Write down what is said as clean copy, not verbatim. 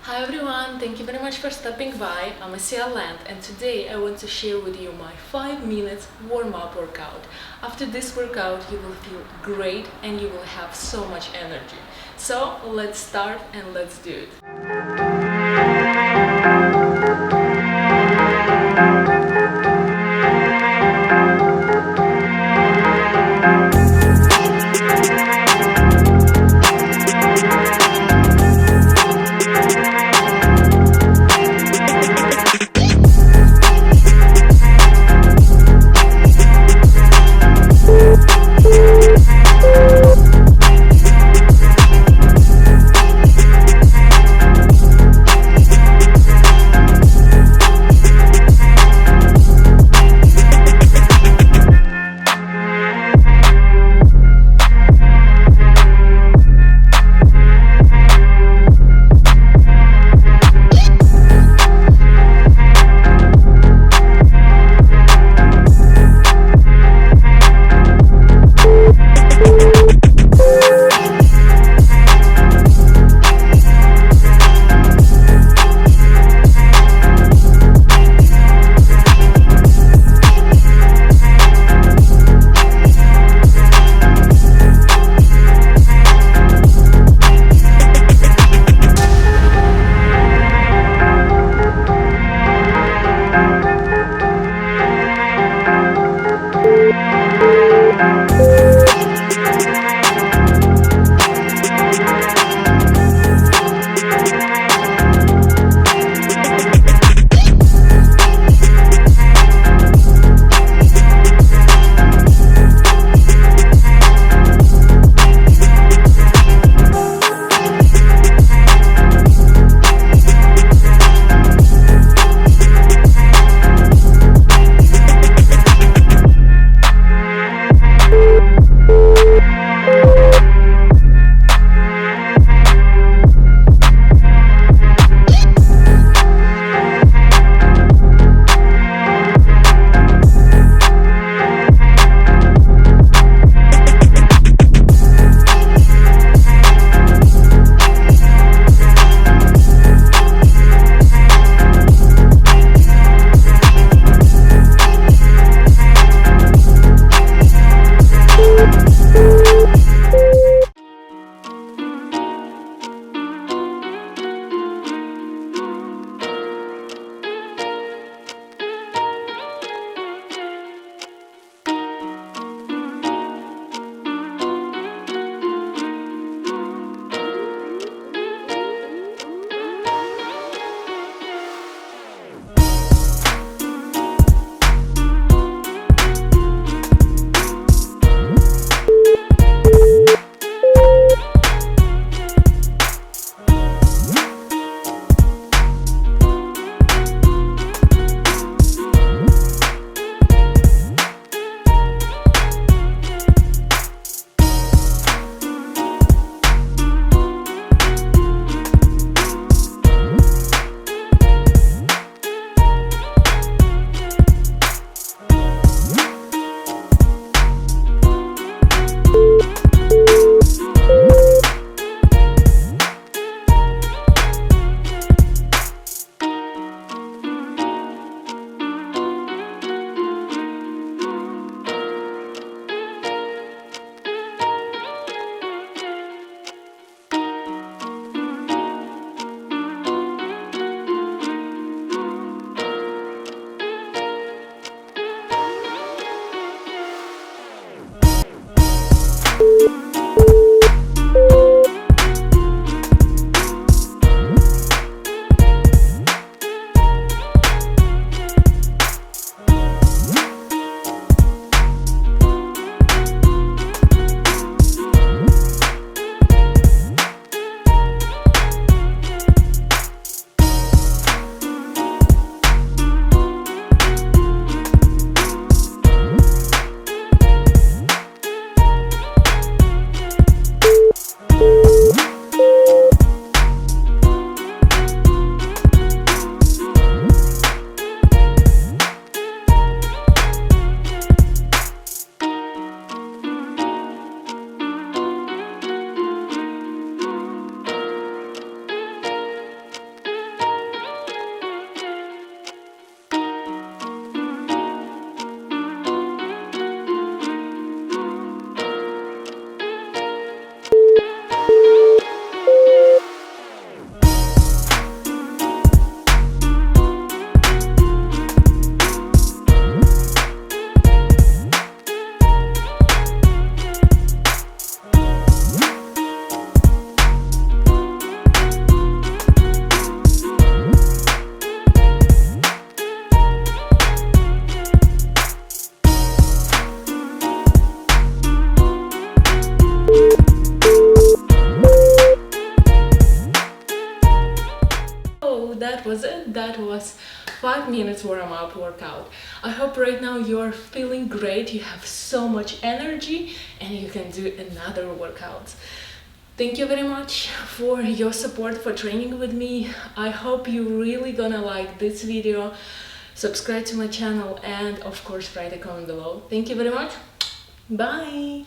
Hi everyone, thank you very much for stopping by. I'm Asiyaland and today I want to share with you my 5 minutes warm-up workout. After this workout you will feel great and you will have so much energy. So let's start and let's do it. So that was it. That was 5 minutes warm-up workout. I hope right now you're feeling great, you have so much energy and you can do another workout. Thank you very much for your support, for training with me. I hope you're really gonna like this video. Subscribe to my channel and of course write a comment below. Thank you very much. Bye!